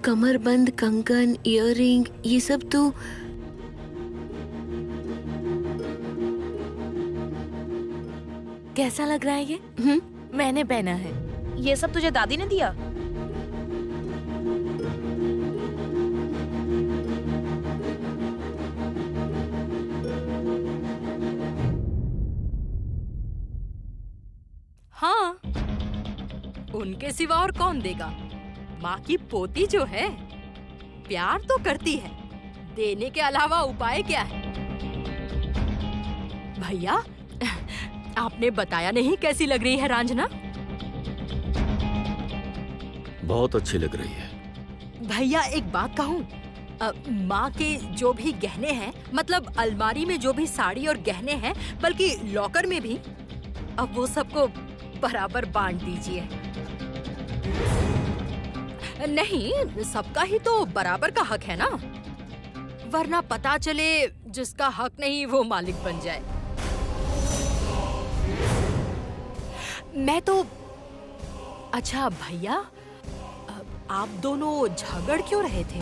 कमरबंद, कंगन, इयररिंग, ये सब तो कैसा लग रहा है ये? मैंने पहना है। ये सब तुझे दादी ने दिया? हाँ, उनके सिवा और कौन देगा? माँ की पोती जो है प्यार तो करती है, देने के अलावा उपाय क्या है? भैया, आपने बताया नहीं कैसी लग रही है रांझना? बहुत अच्छी लग रही है। भैया एक बात कहूँ, माँ के जो भी गहने हैं, मतलब अलमारी में जो भी साड़ी और गहने हैं, बल्कि लॉकर में भी, अब वो सबको बराबर बांट दीजिए। नहीं, सबका ही तो बराबर का हक है ना, वरना पता चले जिसका हक नहीं वो मालिक बन जाए। मैं तो अच्छा भैया, आप दोनों झगड़ क्यों रहे थे?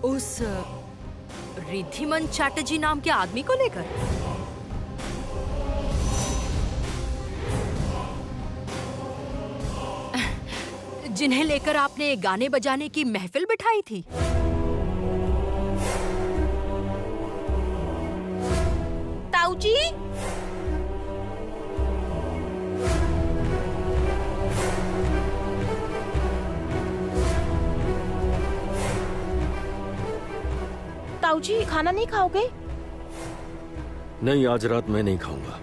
उस रिद्धिमान चैटर्जी नाम के आदमी को लेकर? जिन्हें लेकर आपने गाने बजाने की महफिल बिठाई थी? ताऊ जी, ताऊ जी खाना नहीं खाओगे? नहीं, आज रात मैं नहीं खाऊंगा।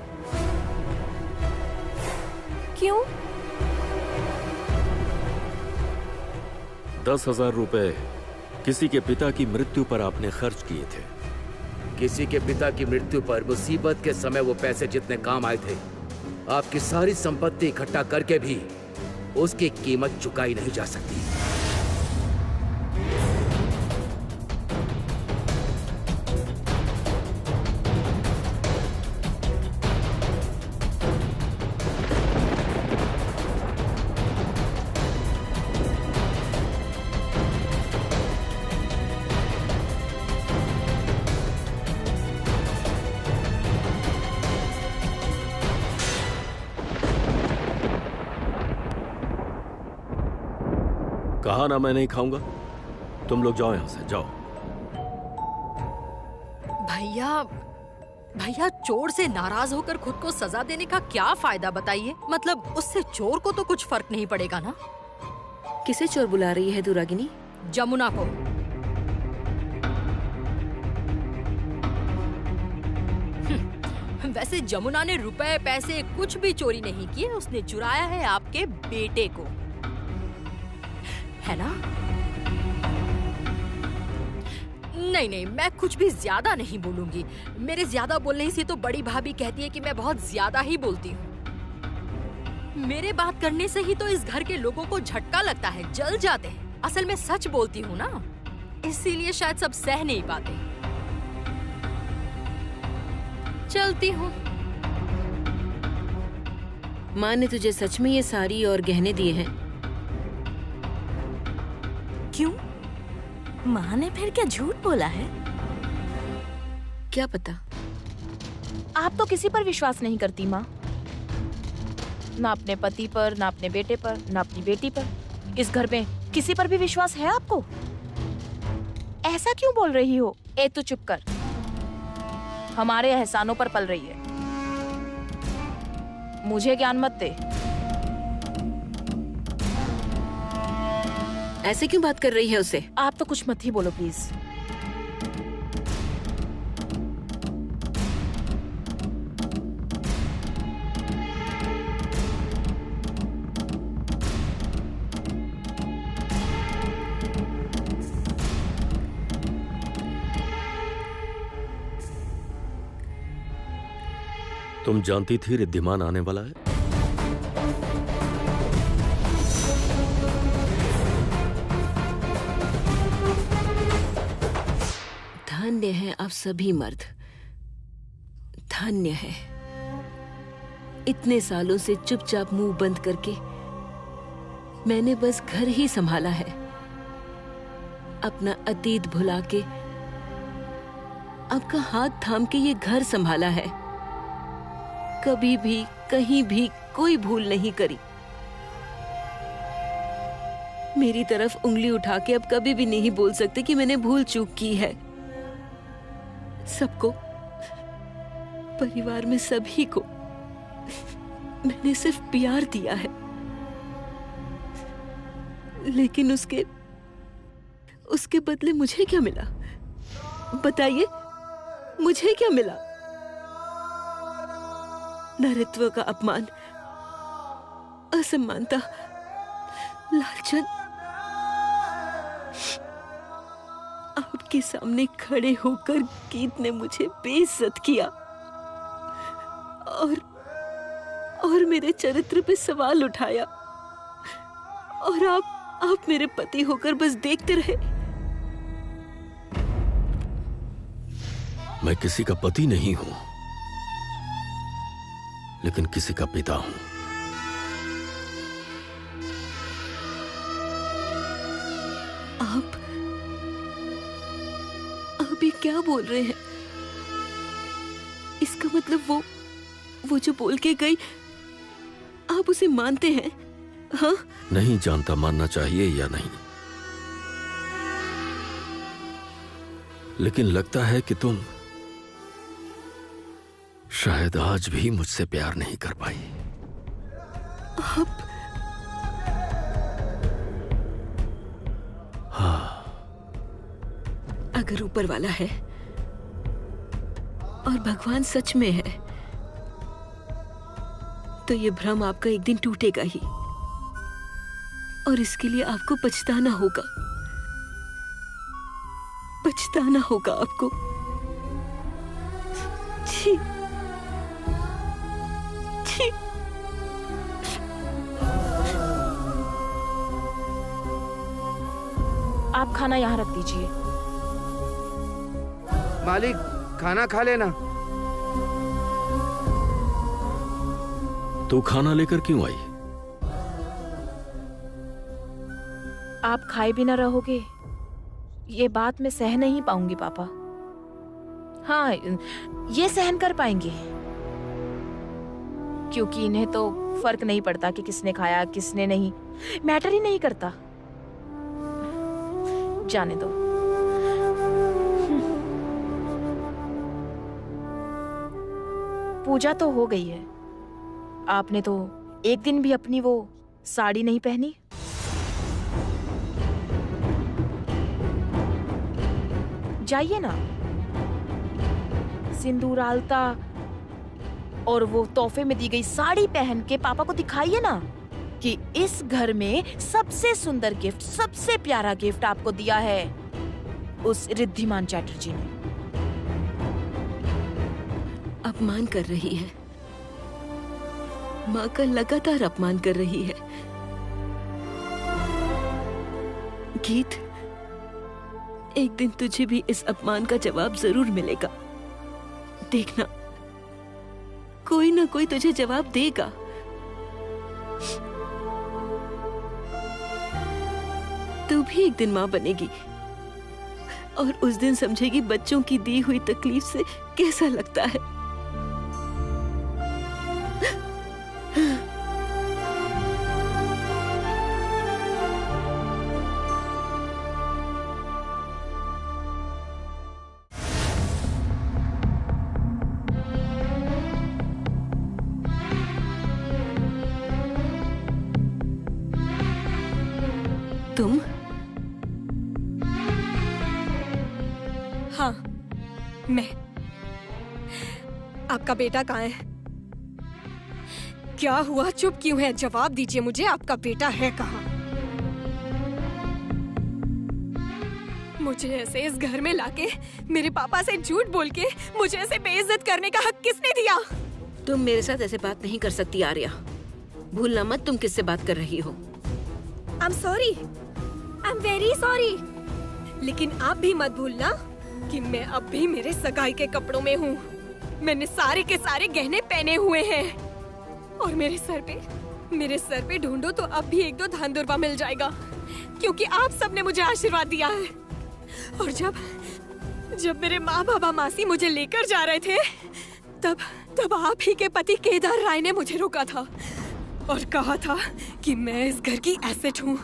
क्यों? 10,000 रुपए किसी के पिता की मृत्यु पर आपने खर्च किए थे। किसी के पिता की मृत्यु पर मुसीबत के समय वो पैसे जितने काम आए थे, आपकी सारी संपत्ति इकट्ठा करके भी उसकी कीमत चुकाई नहीं जा सकती। कहा ना मैं नहीं खाऊंगा। तुम लोग जाओ यहां से, जाओ। भैया चोर से नाराज होकर खुद को सजा देने का क्या फायदा बताइए? मतलब उससे चोर को तो कुछ फर्क नहीं पड़ेगा ना। किसे चोर बुला रही है तू रागिनी? जमुना को। वैसे जमुना ने रुपए पैसे कुछ भी चोरी नहीं किए, उसने चुराया है आपके बेटे को, है ना? नहीं, मैं कुछ भी ज्यादा नहीं बोलूंगी। मेरे ज्यादा बोलने से तो बड़ी भाभी कहती है कि मैं बहुत ज्यादा ही बोलती हूँ। मेरे बात करने से ही तो इस घर के लोगों को झटका लगता है, जल जाते हैं। असल में सच बोलती हूँ ना, इसीलिए शायद सब सह नहीं पाते। चलती हूँ। माँ ने तुझे सच में ये साड़ी और गहने दिए हैं? क्यों? माँ ने फिर क्या झूठ बोला है? क्या पता। आप तो किसी पर विश्वास नहीं करती माँ, ना अपने पति पर, ना अपने बेटे पर, ना अपनी बेटी पर। इस घर में किसी पर भी विश्वास है आपको? ऐसा क्यों बोल रही हो? ए तू चुप कर, हमारे एहसानों पर पल रही है। मुझे ज्ञान मत दे। ऐसे क्यों बात कर रही है उसे? आप तो कुछ मत ही बोलो प्लीज। तुम जानती थी रिद्धिमान आने वाला है? धन्य है अब सभी मर्द, धन्य है। इतने सालों से चुपचाप मुंह बंद करके मैंने बस घर ही संभाला है, अपना अतीत भुला के आपका हाथ थाम के ये घर संभाला है। कभी भी कहीं भी कोई भूल नहीं करी। मेरी तरफ उंगली उठा के अब कभी भी नहीं बोल सकते कि मैंने भूल चूक की है। सबको, परिवार में सभी को मैंने सिर्फ प्यार दिया है, लेकिन उसके बदले मुझे क्या मिला? बताइए, मुझे क्या मिला? नारीत्व का अपमान, असमानता, लालचन। आपके सामने खड़े होकर गीत ने मुझे बेइज्जत किया और मेरे चरित्र पे सवाल उठाया, और आप मेरे पति होकर बस देखते रहे। मैं किसी का पति नहीं हूं, लेकिन किसी का पिता हूं। आप ये क्या बोल रहे हैं? इसका मतलब वो जो बोल के गई, आप उसे मानते हैं? हाँ? नहीं जानता मानना चाहिए या नहीं, लेकिन लगता है कि तुम शायद आज भी मुझसे प्यार नहीं कर पाई। आप अगर ऊपर वाला है और भगवान सच में है, तो ये भ्रम आपका एक दिन टूटेगा ही, और इसके लिए आपको पछताना होगा। पछताना होगा आपको। जी जी। आप खाना यहाँ रख दीजिए। मालिक, खाना खा लेना। तू खाना लेकर क्यों आई? आप खाए बिना रहोगे, ये बात मैं सह नहीं पाऊंगी पापा। हाँ, ये सहन कर पाएंगे, क्योंकि इन्हें तो फर्क नहीं पड़ता कि किसने खाया किसने नहीं, मैटर ही नहीं करता। जाने दो। पूजा तो हो गई है, आपने तो एक दिन भी अपनी वो साड़ी नहीं पहनी। जाइए ना, सिंदूर आलता और वो तोहफे में दी गई साड़ी पहन के पापा को दिखाइए ना कि इस घर में सबसे सुंदर गिफ्ट, सबसे प्यारा गिफ्ट आपको दिया है उस रिद्धिमान चैटर्जी ने। अपमान कर रही है, माँ का लगातार अपमान कर रही है। गीत, एक दिन तुझे भी इस अपमान का जवाब जरूर मिलेगा। देखना, कोई ना कोई तुझे जवाब देगा। तू भी एक दिन माँ बनेगी और उस दिन समझेगी बच्चों की दी हुई तकलीफ से कैसा लगता है। तुम? हाँ, मैं। आपका बेटा कहाँ है? क्या हुआ, चुप क्यों है? जवाब दीजिए मुझे, आपका बेटा है कहाँ? मुझे ऐसे इस घर में लाके मेरे पापा से झूठ बोल के मुझे ऐसे बेइज्जत करने का हक किसने दिया? तुम मेरे साथ ऐसे बात नहीं कर सकती आर्या। भूलना मत तुम किससे बात कर रही हो। I'm sorry, I'm very sorry। लेकिन आप भी मत भूलना कि मैं अब भी मेरे सगाई के कपड़ों में हूँ। मैंने सारे के सारे गहने पहने हुए हैं और मेरे सर पे मेरे सर पे ढूंढो तो अब भी 1-2 धन दुर्वा मिल जाएगा, क्योंकि आप सबने मुझे आशीर्वाद दिया है। और जब मेरे माँ बाबा मासी मुझे लेकर जा रहे थे, तब आप ही के पति केदार राय ने मुझे रोका था और कहा था कि मैं इस घर की एसेट हूँ,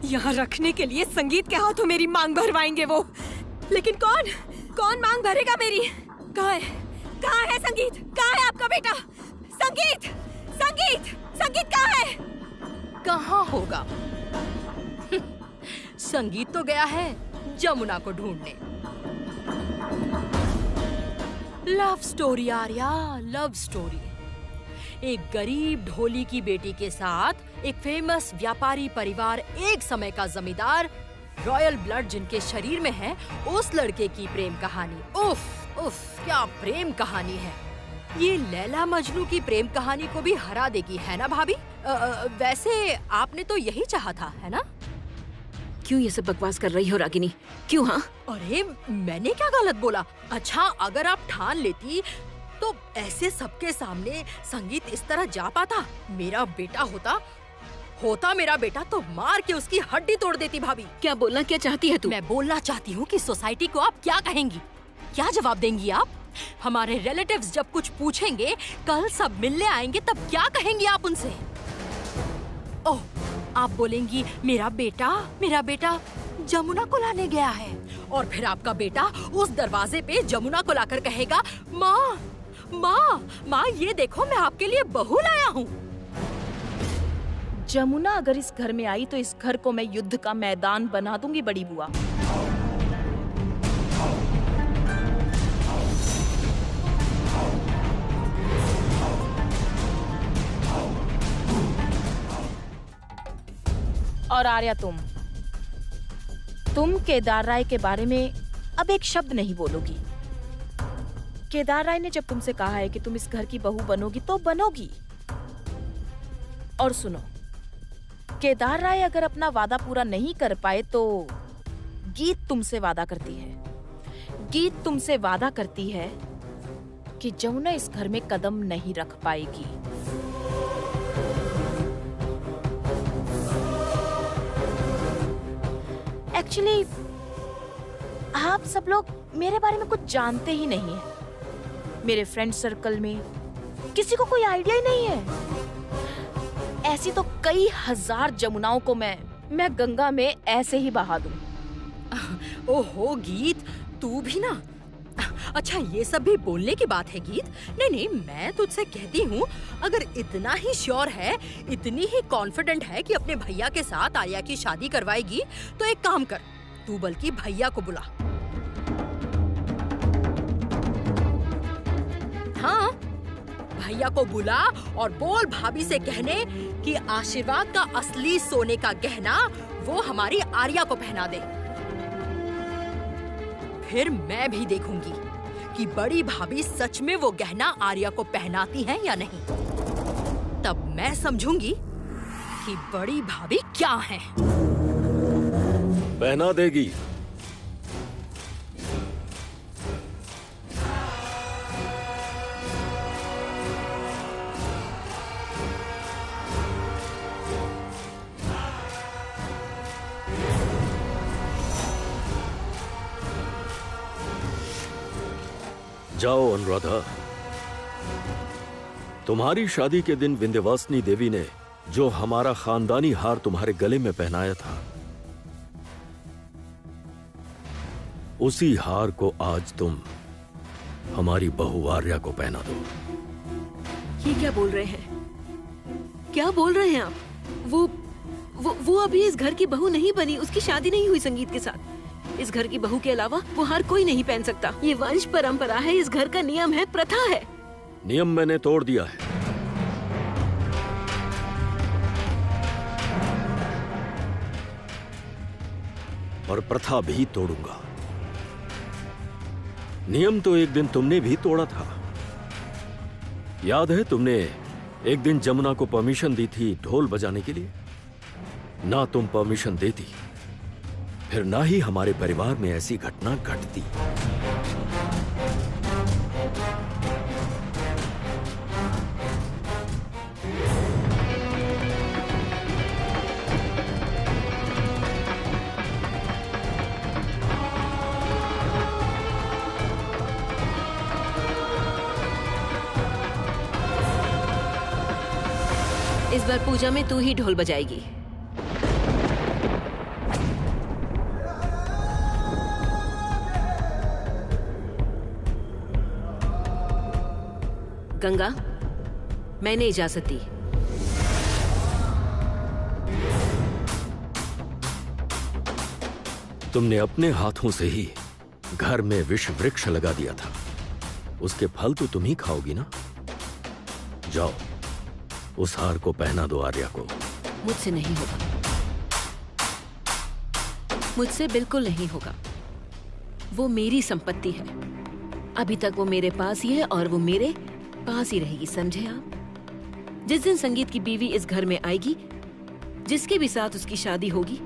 यहाँ रखने के लिए संगीत के हाथों मेरी मांग भरवाएंगे वो। लेकिन कौन मांग भरेगा मेरी? कहाँ है संगीत? कहाँ है आपका बेटा? संगीत कहाँ है? कहाँ होगा? संगीत तो गया है जमुना को ढूंढने। Love story Arya, love story. एक गरीब ढोली की बेटी के साथ एक फेमस व्यापारी परिवार, एक समय का जमींदार, रॉयल ब्लड जिनके शरीर में है, उस लड़के की प्रेम कहानी। उफ उफ, क्या प्रेम कहानी है ये। लैला मजनू की प्रेम कहानी को भी हरा देगी, है ना भाभी? वैसे आपने तो यही चाहा था, है ना? क्यों ये सब बकवास कर रही हो रागिनी? क्यों? हाँ, अरे मैंने क्या गलत बोला? अच्छा, अगर आप ठान लेती तो ऐसे सबके सामने संगीत इस तरह जा पाता? मेरा बेटा होता मेरा बेटा तो मार के उसकी हड्डी तोड़ देती भाभी। क्या बोलना क्या चाहती है तू? मैं बोलना चाहती हूँ कि सोसाइटी को आप क्या कहेंगी, क्या जवाब देंगी आप? हमारे रिलेटिव्स जब कुछ पूछेंगे, कल सब मिलने आएंगे, तब क्या कहेंगी आप उनसे? ओह, आप बोलेंगी मेरा बेटा जमुना को लाने गया है, और फिर आपका बेटा उस दरवाजे पे जमुना को लाकर कहेगा, माँ ये देखो मैं आपके लिए बहू लाया हूँ। जमुना अगर इस घर में आई तो इस घर को मैं युद्ध का मैदान बना दूंगी बड़ी बुआ। और आर्या, तुम केदार राय के बारे में अब एक शब्द नहीं बोलोगी। केदार राय ने जब तुमसे कहा है कि तुम इस घर की बहू बनोगी तो बनोगी। और सुनो, केदार राय अगर अपना वादा पूरा नहीं कर पाए तो गीत तुमसे वादा करती है कि जमुना इस घर में कदम नहीं रख पाएगी। एक्चुअली आप सब लोग मेरे बारे में कुछ जानते ही नहीं है। मेरे फ्रेंड सर्कल में किसी को कोई आइडिया ही नहीं है। ऐसी तो कई हजार जमुनाओं को मैं गंगा में ऐसे ही बहा दूं। ओहो गीत, तू भी ना। अच्छा, ये सब भी बोलने की बात है गीत? नहीं, मैं तुझसे कहती हूँ, अगर इतना ही श्योर है, इतनी ही कॉन्फिडेंट है कि अपने भैया के साथ आर्या की शादी करवाएगी, तो एक काम कर, तू बल्कि भैया को बुला। हाँ, भैया को बुला और बोल भाभी से कहने कि आशीर्वाद का असली सोने का गहना वो हमारी आर्या को पहना दे। फिर मैं भी देखूंगी कि बड़ी भाभी सच में वो गहना आर्या को पहनाती हैं या नहीं। तब मैं समझूंगी कि बड़ी भाभी क्या है। पहना देगी। जाओ अनुराधा, तुम्हारी शादी के दिन विंध्यवासिनी देवी ने जो हमारा खानदानी हार तुम्हारे गले में पहनाया था, उसी हार को आज तुम हमारी बहू आर्या को पहना दो। ये क्या बोल रहे हैं? क्या बोल रहे हैं आप? वो अभी इस घर की बहू नहीं बनी, उसकी शादी नहीं हुई संगीत के साथ। इस घर की बहू के अलावा वो हार कोई नहीं पहन सकता। ये वंश परंपरा है, इस घर का नियम है, प्रथा है। नियम मैंने तोड़ दिया है। और प्रथा भी तोड़ूंगा। नियम तो एक दिन तुमने भी तोड़ा था। याद है, तुमने एक दिन जमुना को परमिशन दी थी ढोल बजाने के लिए। ना तुम परमिशन देती, फिर ना ही हमारे परिवार में ऐसी घटना घटती। इस बार पूजा में तू ही ढोल बजाएगी। गंगा, मैंने इजाजत दी। तुमने अपने हाथों से ही घर में विष वृक्ष लगा दिया था, उसके फल तो तुम ही खाओगी ना। जाओ, उस हार को पहना दो आर्या को। मुझसे नहीं होगा, मुझसे बिल्कुल नहीं होगा। वो मेरी संपत्ति है, अभी तक वो मेरे पास ही है और वो मेरे पास ही रहेगी, समझे आप? जिस दिन संगीत की बीवी इस घर में आएगी, जिसके भी साथ उसकी शादी होगी,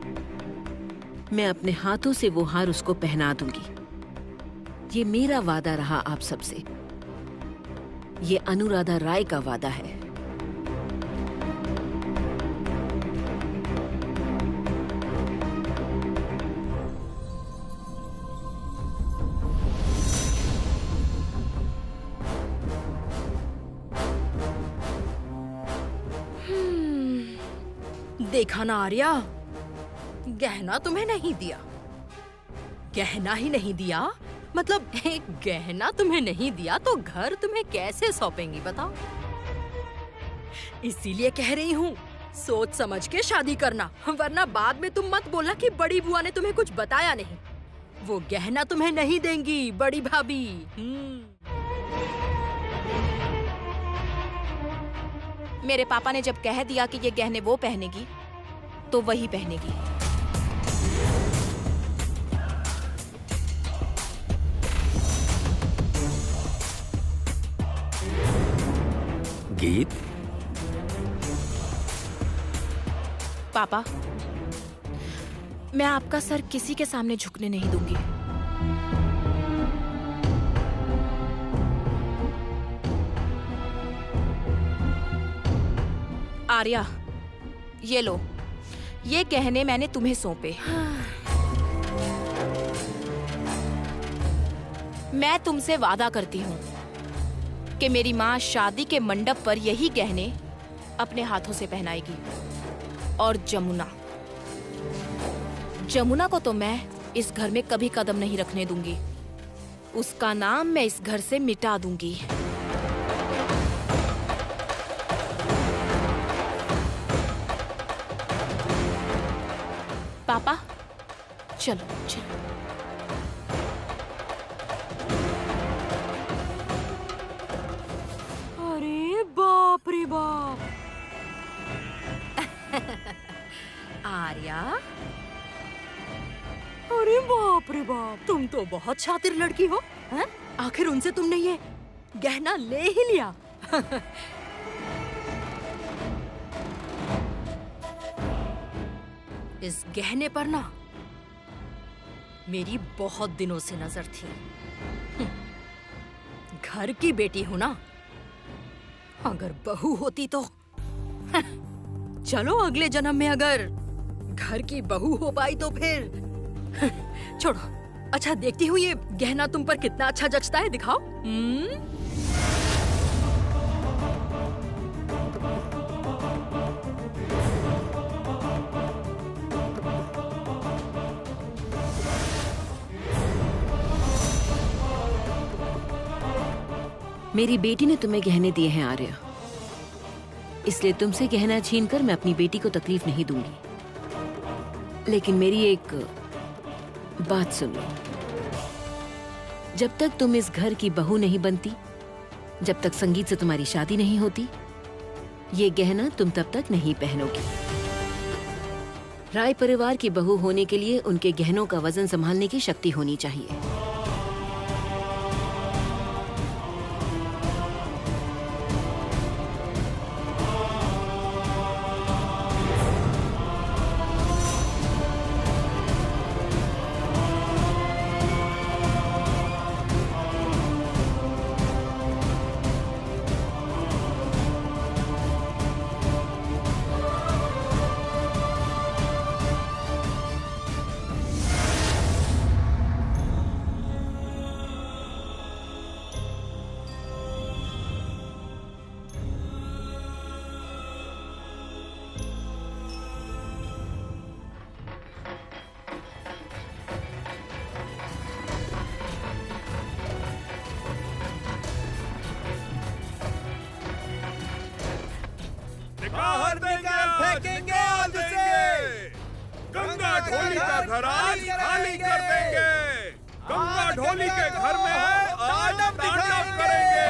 मैं अपने हाथों से वो हार उसको पहना दूंगी। ये मेरा वादा रहा आप सबसे, ये अनुराधा राय का वादा है। देखा ना आर्या, गहना तुम्हें नहीं दिया। गहना ही नहीं दिया मतलब एक गहना तुम्हें नहीं दिया तो घर तुम्हें कैसे सौंपेंगी बताओ? इसीलिए कह रही हूँ, सोच समझ के शादी करना, वरना बाद में तुम मत बोलना कि बड़ी बुआ ने तुम्हें कुछ बताया नहीं। वो गहना तुम्हें नहीं देंगी बड़ी भाभी। मेरे पापा ने जब कह दिया कि ये गहने वो पहनेगी, तो वही पहनेगी। गीत, पापा, मैं आपका सर किसी के सामने झुकने नहीं दूंगी। आर्या, ये लो, ये गहने मैंने तुम्हें सौंपे। मैं तुमसे वादा करती हूँ कि मेरी माँ शादी के मंडप पर यही गहने अपने हाथों से पहनाएगी। और जमुना को तो मैं इस घर में कभी कदम नहीं रखने दूंगी। उसका नाम मैं इस घर से मिटा दूंगी। पापा, चलो चलो। अरे बाप रे बाप। आर्या, अरे बाप रे बाप, तुम तो बहुत शातिर लड़की हो, हैं? आखिर उनसे तुमने ये गहना ले ही लिया। इस गहने पर ना मेरी बहुत दिनों से नजर थी। घर की बेटी हूं ना, अगर बहू होती तो चलो अगले जन्म में अगर घर की बहू हो पाई तो फिर छोड़ो। अच्छा, देखती हूँ ये गहना तुम पर कितना अच्छा जचता है, दिखाओ। मेरी बेटी ने तुम्हें गहने दिए हैं आर्या, इसलिए तुमसे गहना छीनकर मैं अपनी बेटी को तकलीफ नहीं दूंगी। लेकिन मेरी एक बात सुन लो, जब तक तुम इस घर की बहू नहीं बनती, जब तक संगीत से तुम्हारी शादी नहीं होती, ये गहना तुम तब तक नहीं पहनोगी। राय परिवार की बहू होने के लिए उनके गहनों का वजन संभालने की शक्ति होनी चाहिए। फेंकेंगे आज उसे। गंगा ढोली का घर आज खाली कर देंगे। गंगा ढोली के घर में आज तांडव करेंगे।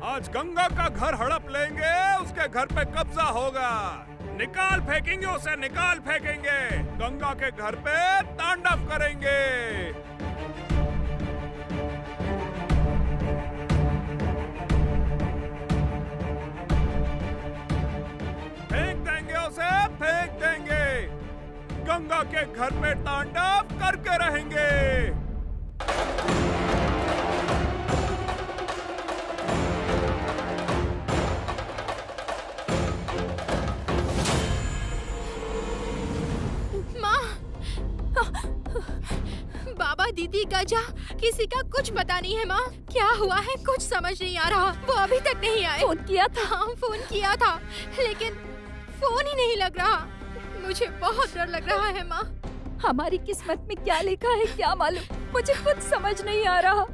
आज गंगा का घर हड़प लेंगे, उसके घर पे कब्जा होगा। निकाल फेंकेंगे उसे, निकाल फेंकेंगे। गंगा के घर पे तांडव करेंगे। फेंक देंगे उसे, फेंक देंगे। गंगा के घर पे तांडव करके रहेंगे। बाबा, दीदी, गजा, किसी का कुछ पता नहीं है माँ। क्या हुआ है कुछ समझ नहीं आ रहा। वो अभी तक नहीं आए। फोन किया था? हाँ, फोन किया था, लेकिन फोन ही नहीं लग रहा। मुझे बहुत डर लग रहा है माँ। हमारी किस्मत में क्या लिखा है क्या मालूम, मुझे कुछ समझ नहीं आ रहा।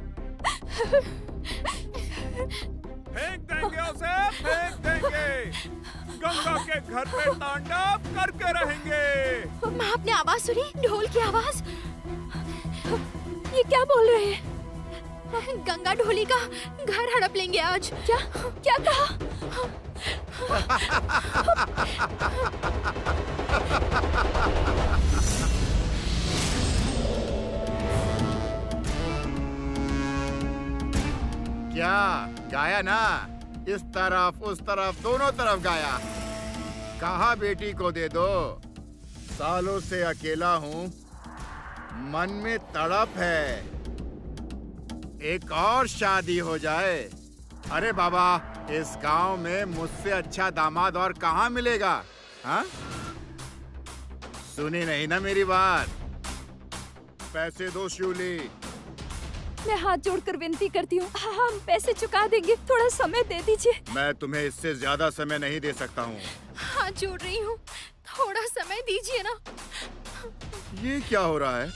फेंक देंगे उसे, फेंक देंगे। गंगा के घर पे तांडव करके रहेंगे। माँ, आपने आवाज सुनी? ढोल की आवाज। ये क्या बोल रहे हैं? गंगा ढोली का घर हड़प लेंगे आज। क्या क्या कहा? क्या गाया ना? इस तरफ उस तरफ दोनों तरफ गाया। कहा बेटी को दे दो। सालों से अकेला हूँ, मन में तड़प है। एक और शादी हो जाए। अरे बाबा, इस गांव में मुझसे अच्छा दामाद और कहाँ मिलेगा? हाँ, सुनी नहीं ना मेरी बात? पैसे दो शिवली। मैं हाथ जोड़कर विनती करती हूँ, हम पैसे चुका देंगे, थोड़ा समय दे दीजिए। मैं तुम्हें इससे ज्यादा समय नहीं दे सकता हूँ। हाथ जोड़ रही हूँ, थोड़ा समय दीजिए ना। ये क्या हो रहा है?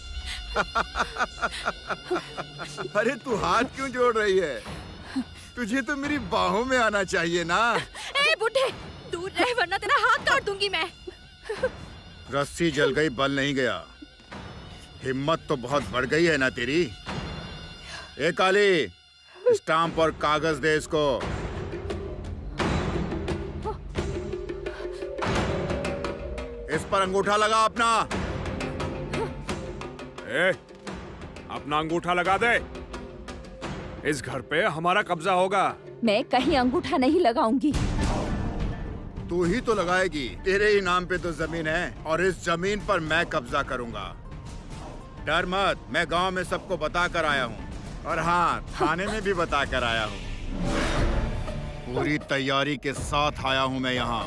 अरे तू हाथ क्यों जोड़ रही है? तुझे तो मेरी बाहों में आना चाहिए ना। ए बुढ़े, दूर रह वरना तेरा हाथ काट दूंगी मैं। रस्सी जल गई, बल नहीं गया। हिम्मत तो बहुत बढ़ गई है ना तेरी। ए काली, स्टाम्प और कागज दे इसको। इस पर अंगूठा लगा अपना। अपना अंगूठा लगा दे। इस घर पे हमारा कब्जा होगा। मैं कहीं अंगूठा नहीं लगाऊंगी। तू ही तो लगाएगी। तेरे ही नाम पे तो जमीन है और इस जमीन पर मैं कब्जा करूंगा। डर मत, मैं गांव में सबको बता कर आया हूँ। और हाँ, थाने में भी बता कर आया हूँ। पूरी तैयारी के साथ आया हूँ मैं यहाँ।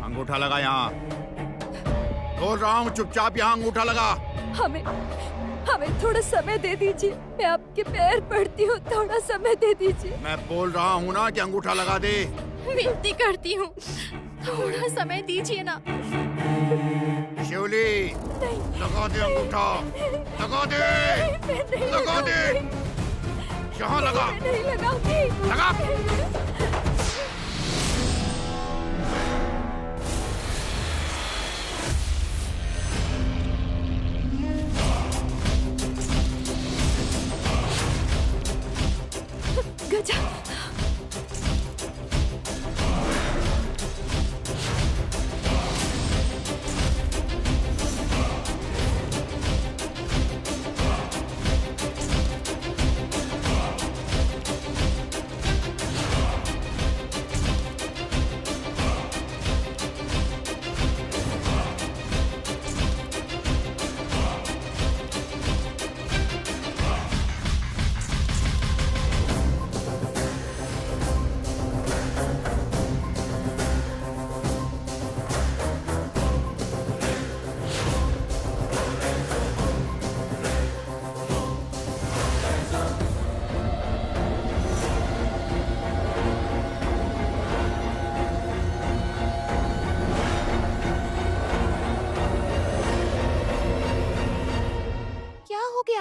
अंगूठा लगा यहाँ। बोल रहा हूँ, चुपचाप यहाँ अंगूठा लगा। हमें थोड़ा समय दे दीजिए। मैं आपके पैर पड़ती हूँ, थोड़ा समय दे दीजिए। मैं बोल रहा हूँ ना कि अंगूठा लगा दे। विनती करती हूँ, थोड़ा समय दीजिए ना। शिवली, लगा दे अंगूठा। लगा दे, लगा दे। यहाँ लगा। नहीं लगाऊंगी। लगा। गजा,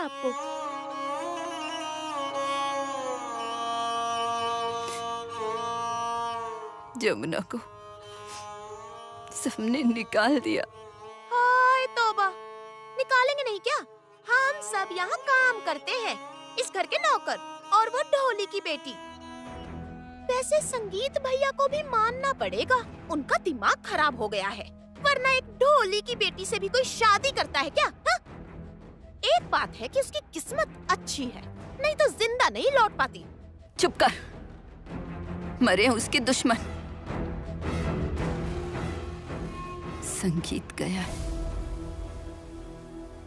क्या आपको? जमुना को सबने निकाल दिया। हाय तौबा, निकालेंगे नहीं क्या? हम सब यहाँ काम करते हैं, इस घर के नौकर, और वो ढोली की बेटी। वैसे संगीत भैया को भी मानना पड़ेगा, उनका दिमाग खराब हो गया है, वरना एक ढोली की बेटी से भी कोई शादी करता है क्या? हा? एक बात है कि उसकी किस्मत अच्छी है, नहीं तो जिंदा नहीं लौट पाती। चुप कर, मरे उसके दुश्मन। संगीत गया है,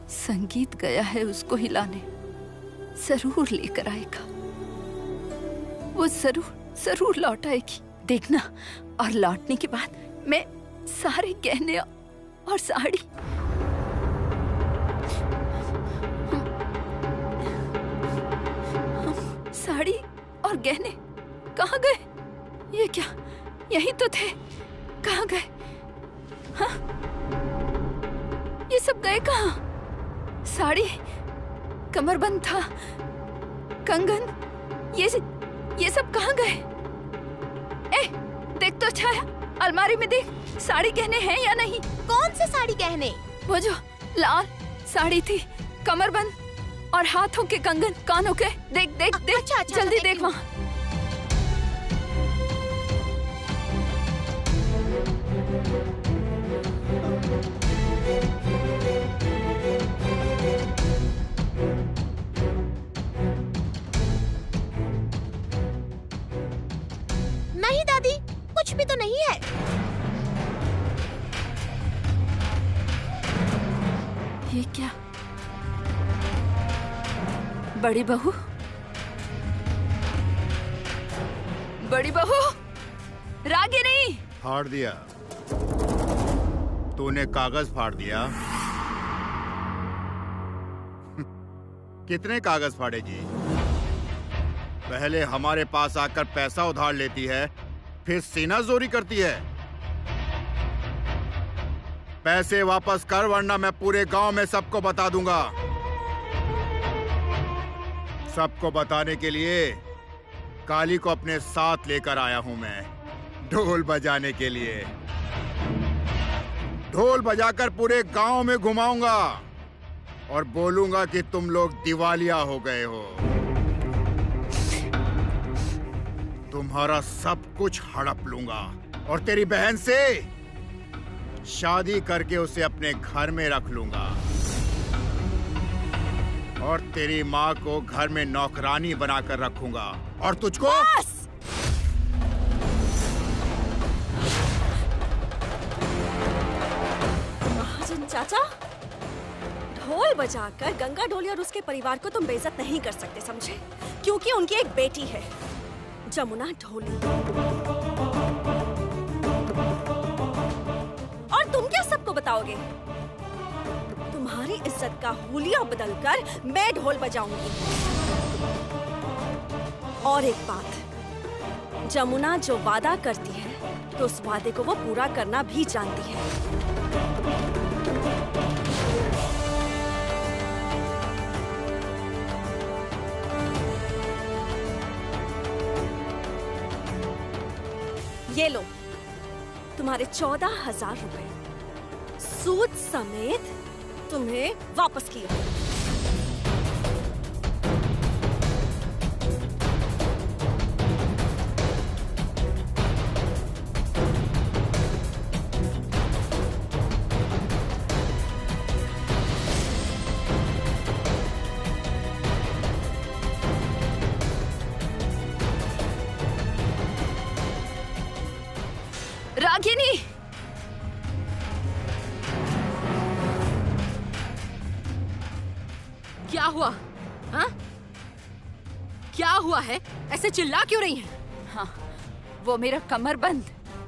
संगीत गया है उसको हिलाने। जरूर लेकर आएगा, वो जरूर लौट आएगी, देखना। और लौटने के बाद मैं सारे गहने और साड़ी और गहने कहाँ गए? ये क्या, यही तो थे, कहाँ गए? हाँ? ये सब गए कहाँ? साड़ी, कमरबंद था, कंगन, ये सब कहाँ गए? ए, देख तो अच्छा है, अलमारी में देख, साड़ी गहने हैं या नहीं? कौन से साड़ी गहने? वो जो लाल साड़ी थी, कमरबंद और हाथों के कंगन, कानों के, देख देख देख, अच्छा, जल्दी देख वहाँ। नहीं दादी, कुछ भी तो नहीं है। ये क्या? बड़ी बहू, बड़ी बहू, रागिनी। फाड़ दिया तूने, कागज फाड़ दिया। कितने कागज फाड़ेगी? पहले हमारे पास आकर पैसा उधार लेती है, फिर सीना जोरी करती है। पैसे वापस कर, वरना मैं पूरे गांव में सबको बता दूंगा। सबको बताने के लिए काली को अपने साथ लेकर आया हूं मैं, ढोल बजाने के लिए। ढोल बजाकर पूरे गांव में घुमाऊंगा और बोलूंगा कि तुम लोग दिवालिया हो गए हो। तुम्हारा सब कुछ हड़प लूंगा और तेरी बहन से शादी करके उसे अपने घर में रख लूंगा और तेरी माँ को घर में नौकरानी बनाकर रखूंगा और तुझको। महाजन चाचा, ढोल बजाकर गंगा ढोली और उसके परिवार को तुम बेइज्जत नहीं कर सकते, समझे? क्योंकि उनकी एक बेटी है, जमुना ढोली। और तुम क्या सबको बताओगे? तुम्हारी इज्जत का हुलिया बदलकर मैं ढोल बजाऊंगी। और एक बात, जमुना जो वादा करती है तो उस वादे को वो पूरा करना भी जानती है। ये लो तुम्हारे 14,000 रुपए, सूद समेत तुम्हें वापस किया। रागिनी, क्या हुआ? हाँ? क्या हुआ है? ऐसे चिल्ला क्यों रही हैं? हाँ, वो मेरा कमरबंद,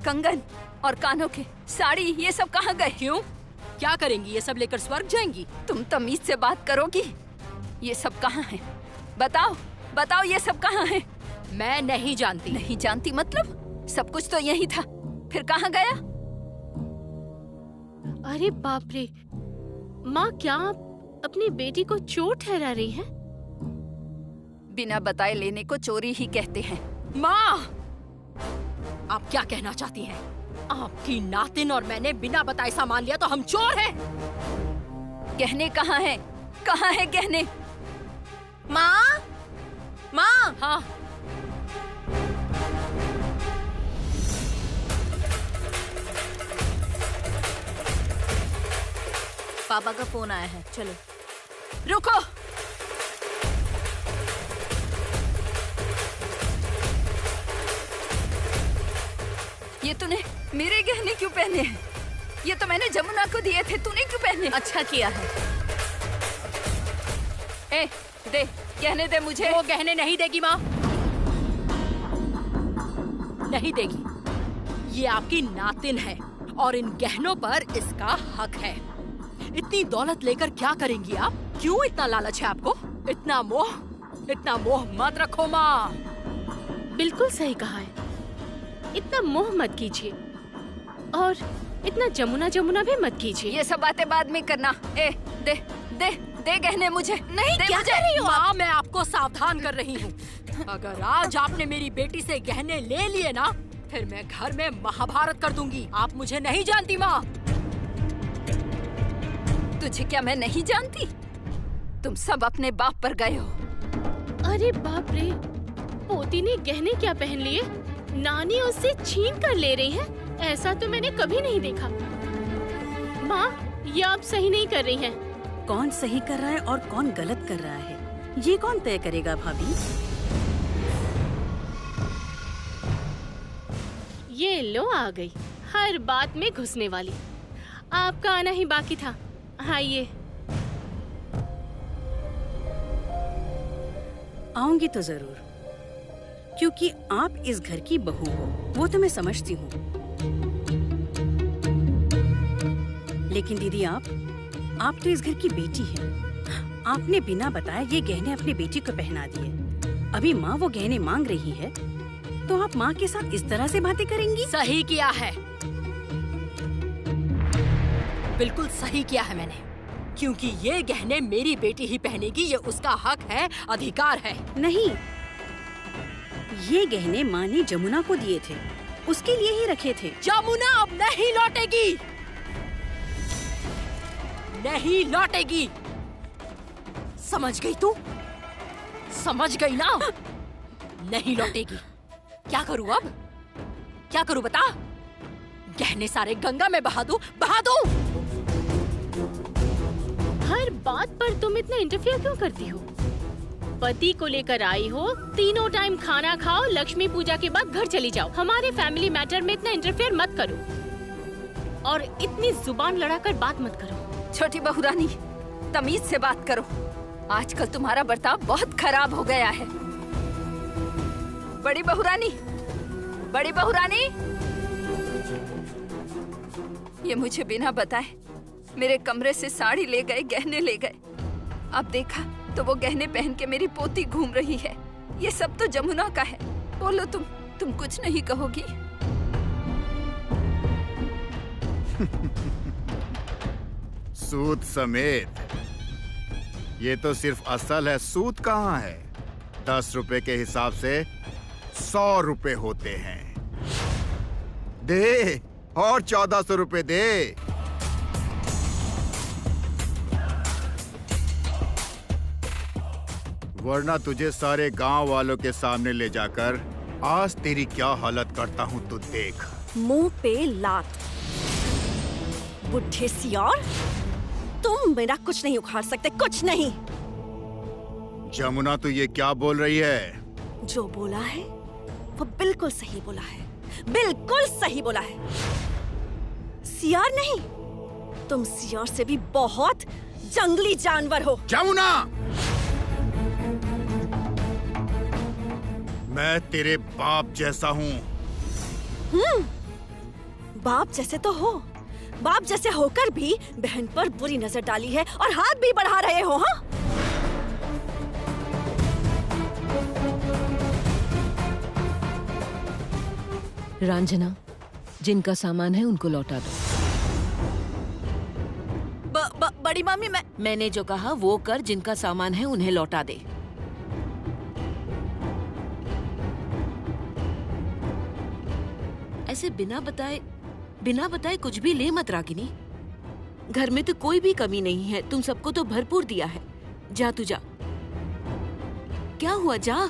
कंगन और कानों के, साड़ी, ये सब कहाँ गए? क्यों? क्या करेंगी? ये सब लेकर स्वर्ग जाएंगी? तुम तमीज से बात करोगी? ये सब कहाँ है? बताओ, बताओ, ये सब कहाँ है? मैं नहीं जानती। नहीं जानती मतलब? सब कुछ तो यही था, फिर कहाँ गया? अरे बाप रे, माँ क्या अपनी बेटी को चोर ठहरा रही हैं? बिना बताए लेने को चोरी ही कहते हैं। माँ, आप क्या कहना चाहती हैं? आपकी नातिन और मैंने बिना बताए सामान लिया तो हम चोर हैं? गहने कहाँ हैं? कहाँ है गहने? माँ, माँ, हाँ, पापा का फोन आया है, चलो। रुको। ये तूने मेरे गहने क्यों पहने हैं? ये तो मैंने जमुना को दिए थे, तूने क्यों पहने? अच्छा किया है। ए, दे गहने, दे मुझे। वो गहने नहीं देगी माँ, नहीं देगी। ये आपकी नातिन है और इन गहनों पर इसका हक है। इतनी दौलत लेकर क्या करेंगी आप? क्यों इतना लालच है आपको? इतना मोह मत रखो माँ। बिल्कुल सही कहा है, इतना मोह मत कीजिए और इतना जमुना भी मत कीजिए। ये सब बातें बाद में करना। ए, दे दे दे गहने मुझे। नहीं, दे क्या मुझे। कर रही हो माँ, मैं आपको सावधान कर रही हूँ। अगर आज आपने मेरी बेटी से गहने ले लिए ना, फिर मैं घर में महाभारत कर दूंगी। आप मुझे नहीं जानती माँ। तुझे क्या मैं नहीं जानती? तुम सब अपने बाप पर गए हो। अरे बाप रे, पोती ने गहने क्या पहन लिए? नानी उससे छीन कर ले रही है? ऐसा तो मैंने कभी नहीं देखा। माँ, ये आप सही नहीं कर रही हैं। कौन सही कर रहा है और कौन गलत कर रहा है, ये कौन तय करेगा भाभी? ये लो आ गई, हर बात में घुसने वाली। आपका आना ही बाकी था। आइए। आऊंगी तो जरूर, क्योंकि आप इस घर की बहू हो, वो तो मैं समझती हूँ। लेकिन दीदी, आप तो इस घर की बेटी हैं। आपने बिना बताए ये गहने अपनी बेटी को पहना दिए। अभी माँ वो गहने मांग रही है, तो आप माँ के साथ इस तरह से बातें करेंगी? सही किया है, बिल्कुल सही किया है मैंने, क्योंकि ये गहने मेरी बेटी ही पहनेगी। ये उसका हक है, अधिकार है। नहीं, ये गहने माँ ने जमुना को दिए थे, उसके लिए ही रखे थे। जमुना अब नहीं लौटेगी, नहीं लौटेगी। समझ गई तू? समझ गई ना? नहीं लौटेगी। क्या करूं अब? क्या करूं बता? गहने सारे गंगा में बहा दूं? बहा दूं? हर बात पर तुम इतना इंटरफियर क्यों करती हो? पति को लेकर आई हो, तीनों टाइम खाना खाओ, लक्ष्मी पूजा के बाद घर चली जाओ। हमारे फैमिली मैटर में इतना इंटरफेयर मत करो और इतनी जुबान लड़ाकर बात मत करो। छोटी बहू रानी, तमीज से बात करो। आजकल तुम्हारा बर्ताव बहुत खराब हो गया है। बड़ी बहू रानी, बड़ी बहू रानी, ये मुझे बिना बताए मेरे कमरे से साड़ी ले गए, गहने ले गए। अब देखा तो वो गहने पहन के मेरी पोती घूम रही है। ये सब तो जमुना का है। बोलो तुम कुछ नहीं कहोगी? सूद समेत। ये तो सिर्फ असल है, सूद कहाँ है? 10 रुपए के हिसाब से 100 रुपए होते हैं। दे और 1400 रुपए दे। वरना तुझे सारे गांव वालों के सामने ले जाकर आज तेरी क्या हालत करता हूँ तू देख। मुंह पे लात। बुढ़े सियार, तुम मेरा कुछ नहीं उखाड़ सकते, कुछ नहीं। जमुना, तू ये क्या बोल रही है? जो बोला है वो बिल्कुल सही बोला है, बिल्कुल सही बोला है। सियार नहीं, तुम सियार से भी बहुत जंगली जानवर हो। जमुना, मैं तेरे बाप जैसा हूँ। बाप जैसे तो हो, बाप जैसे होकर भी बहन पर बुरी नजर डाली है और हाथ भी बढ़ा रहे हो। हाँ, रंजना, जिनका सामान है उनको लौटा दो। बड़ी मामी मैंने जो कहा वो कर, जिनका सामान है उन्हें लौटा दे। ऐसे बिना बताए कुछ भी ले मत रागिनी। घर में तो कोई भी कमी नहीं है, तुम सबको तो भरपूर दिया है। जा तू जा। क्या हुआ, जा।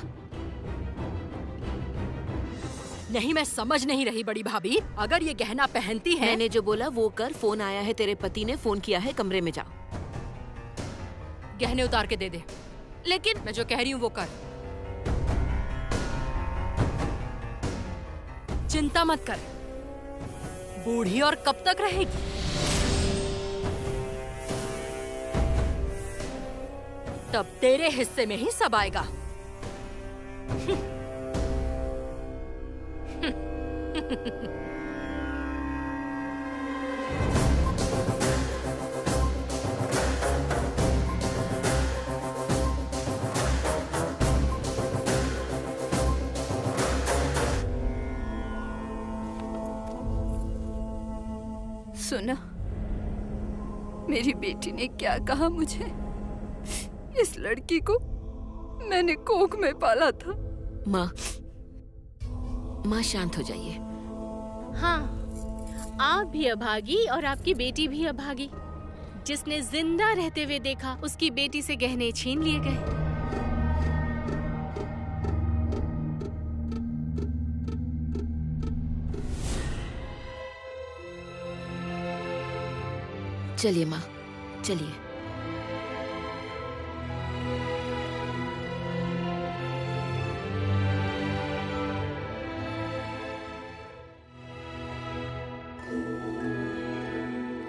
नहीं, मैं समझ नहीं रही बड़ी भाभी। अगर ये गहना पहनती है। मैंने जो बोला वो कर। फोन आया है, तेरे पति ने फोन किया है, कमरे में जा। गहने उतार के दे दे। लेकिन मैं जो कह रही हूँ वो कर। चिंता मत कर, बूढ़ी और कब तक रहेगी। तब तेरे हिस्से में ही सब आएगा। सुना, मेरी बेटी ने क्या कहा मुझे। इस लड़की को मैंने कोख में पाला था। माँ शांत हो जाइए। हाँ, आप भी अभागी और आपकी बेटी भी अभागी। जिसने जिंदा रहते हुए देखा उसकी बेटी से गहने छीन लिए गए। चलिए माँ, चलिए।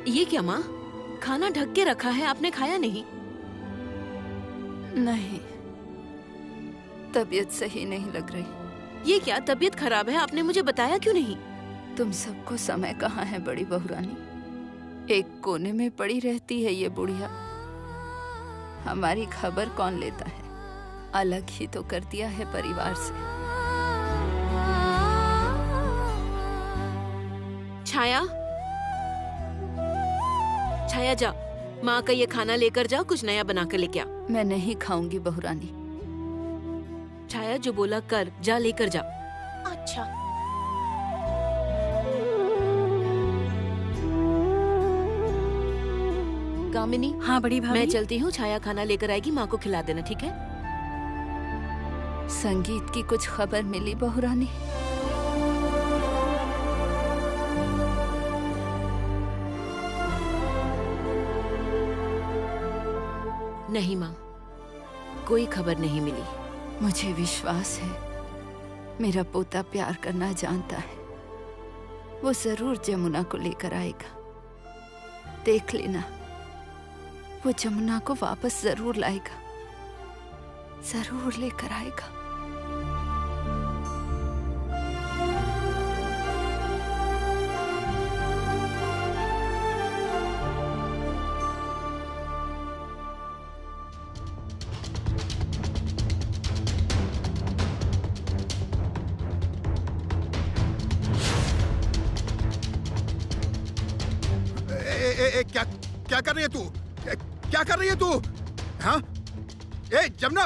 ये क्या माँ, खाना ढक के रखा है, आपने खाया नहीं? नहीं, तबीयत सही नहीं लग रही। ये क्या, तबीयत खराब है? आपने मुझे बताया क्यों नहीं? तुम सबको समय कहाँ है बड़ी बहुरानी। एक कोने में पड़ी रहती है ये बुढ़िया। हमारी खबर कौन लेता है? अलग ही तो कर दिया है परिवार से। छाया, छाया जा, माँ का ये खाना लेकर जाओ, कुछ नया बना कर लेके आ। मैं नहीं खाऊंगी बहुरानी। छाया जो बोला कर, जा लेकर जा। अच्छा। कामिनी। हाँ बड़ी भाभी। मैं चलती हूँ, छाया खाना लेकर आएगी, माँ को खिला देना, ठीक है? संगीत की कुछ खबर मिली बहुरानी? नहीं माँ, कोई खबर नहीं मिली। मुझे विश्वास है मेरा पोता प्यार करना जानता है। वो जरूर जमुना को लेकर आएगा। देख लेना, वो जमुना को वापस जरूर लाएगा, जरूर लेकर आएगा। क्या कर रही है तू? क्या कर रही है तू? हाँ? ए जमुना,